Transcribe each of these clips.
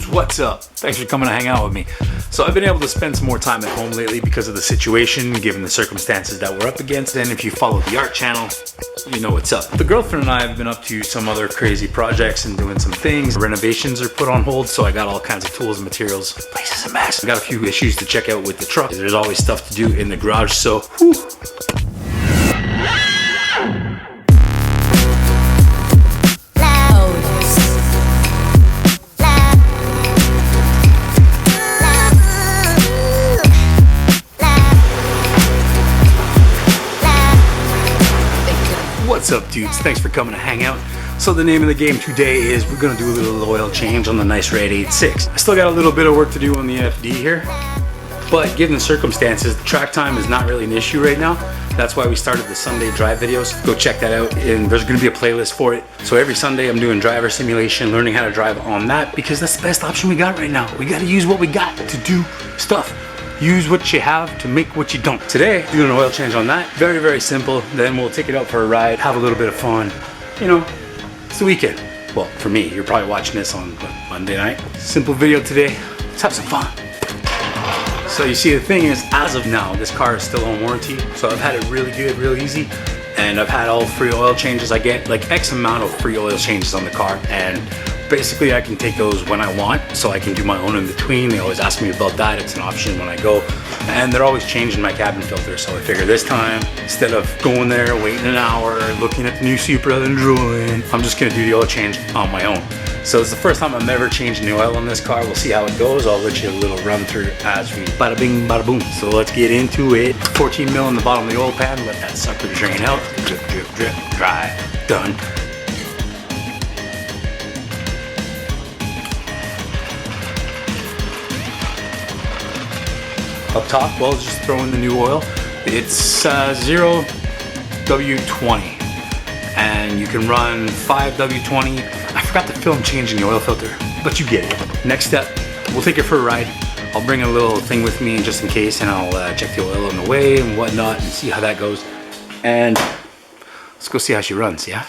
dudes, what's up? Thanks for coming to hang out with me. So I've been able to spend some more time at home lately because of the situation, given the circumstances that we're up against. And if you follow the art channel, you know what's up. The girlfriend and I have been up to some other crazy projects and doing some things. Renovations are put on hold, so I got all kinds of tools and materials. The place is a mess. I got a few issues to check out with the truck. There's always stuff to do in the garage, so whew. What's up, dudes? Thanks for coming to hang out. So the name of the game today is we're gonna do a little oil change on the nice red 86. I still got a little bit of work to do on the FD here, but given the circumstances, the track time is not really an issue right now. That's why we started the Sunday drive videos. Go check that out, and there's gonna be a playlist for it. So every Sunday I'm doing driver simulation, learning how to drive on that, because that's the best option we got right now. We gotta use what we got to do stuff. Use what you have to make what you don't. Today, doing an oil change on that. Very, very simple. Then we'll take it out for a ride, have a little bit of fun. You know, it's the weekend. Well, for me, you're probably watching this on Monday night. Simple video today. Let's have some fun. So you see, the thing is, as of now, this car is still on warranty. So I've had it really good, real easy. And I've had all free oil changes. I get like X amount of free oil changes on the car. And basically I can take those when I want, so I can do my own in between. They always ask me about that. It's an option when I go. And they're always changing my cabin filter. So I figure this time, instead of going there, waiting an hour, looking at the new Supra and drooling, I'm just gonna do the oil change on my own. So it's the first time I'm ever changing the oil on this car. We'll see how it goes. I'll let you a little run through as we bada bing, bada boom. So let's get into it. 14 mil in the bottom of the oil pan. Let that sucker drain out. Drip, drip, drip, dry, done. Up top, well, just throw in the new oil. It's 0W20, and you can run 5W20. I forgot to film changing the oil filter, but you get it. Next step, we'll take it for a ride. I'll bring a little thing with me just in case, and I'll check the oil on the way and whatnot and see how that goes. And let's go see how she runs, yeah?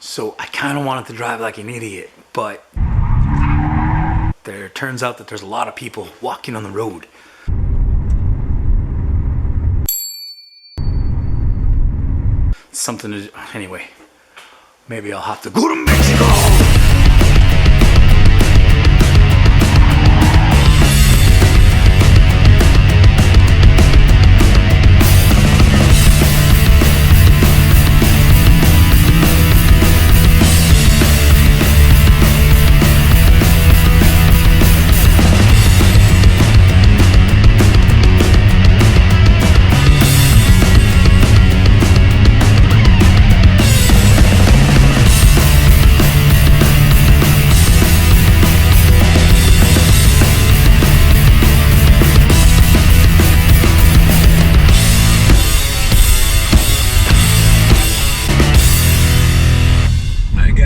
So I kind of wanted to drive like an idiot, but there turns out that there's a lot of people walking on the road. Something to do. Anyway, maybe I'll have to go to Mexico.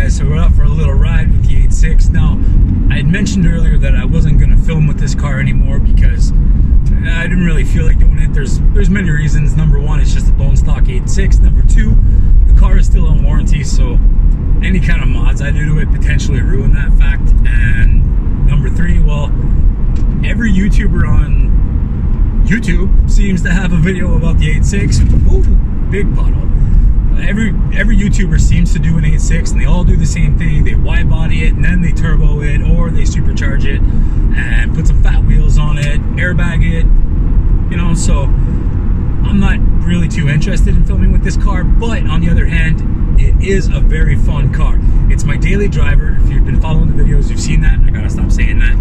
So we're out for a little ride with the 86. Now, I had mentioned earlier that I wasn't going to film with this car anymore because I didn't really feel like doing it. There's many reasons. Number one, it's just a bone stock 86. Number two, the car is still on warranty, so any kind of mods I do to it potentially ruin that fact. And number three, well, every YouTuber on YouTube seems to have a video about the 86. Ooh, big puddle. Every YouTuber seems to do an 86, and they all do the same thing. They wide body it, and then they turbo it, or they supercharge it and put some fat wheels on it, airbag it, you know. So I'm not really too interested in filming with this car, but on the other hand, it is a very fun car. It's my daily driver. If you've been following the videos, you've seen that. I gotta stop saying that.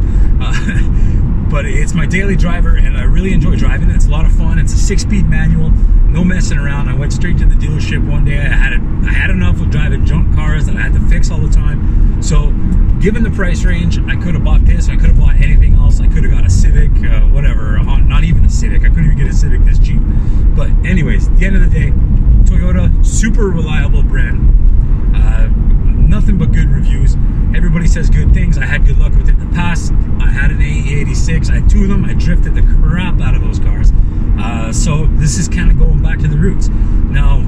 but it's my daily driver and I really enjoy driving it. It's a lot of fun. It's a 6-speed manual, no messing around. I went straight to the dealership one day. I had enough of driving junk cars that I had to fix all the time. So given the price range, I could have bought this. I could have bought anything else. I could have got a Civic, whatever, not even a Civic. I couldn't even get a Civic this cheap. But anyways, at the end of the day, Toyota, super reliable brand. Nothing but good reviews. Everybody says good things. I had good luck with it in the past. I had an AE86. I had 2 of them. I drifted the crap out of those cars. So this is kind of going back to the roots. Now,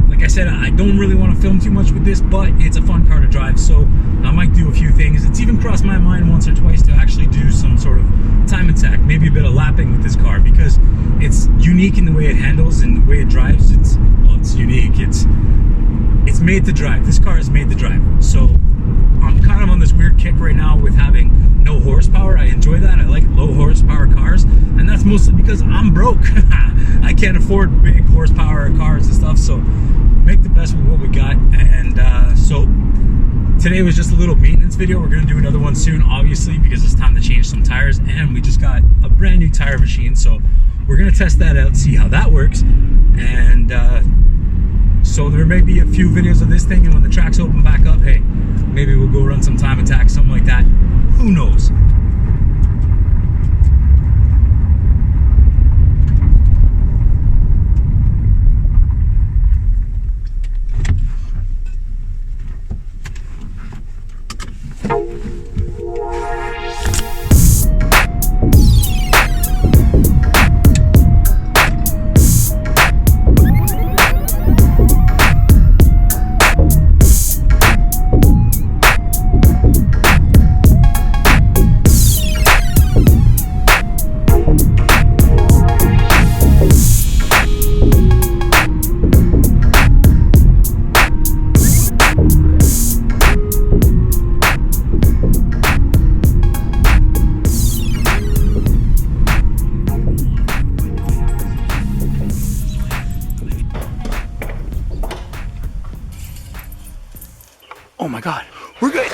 like I said, I don't really want to film too much with this, but it's a fun car to drive, so I might do a few things. It's even crossed my mind once or twice to actually do some sort of time attack, maybe a bit of lapping with this car, because it's unique in the way it handles and the way it drives. It's unique. It's made to drive. This car is made to drive. So I'm kind of on this weird kick right now with having no horsepower. I enjoy that. I like low horsepower cars, and that's mostly because I'm broke. I can't afford big horsepower cars and stuff, so make the best with what we got. And so today was just a little maintenance video. We're gonna do another one soon, obviously, because it's time to change some tires, and we just got a brand new tire machine, so we're gonna test that out, see how that works. And so there may be a few videos of this thing, and when the tracks open back up, hey, maybe we'll go run some time attack, something like that. Who knows? Oh my God, we're good.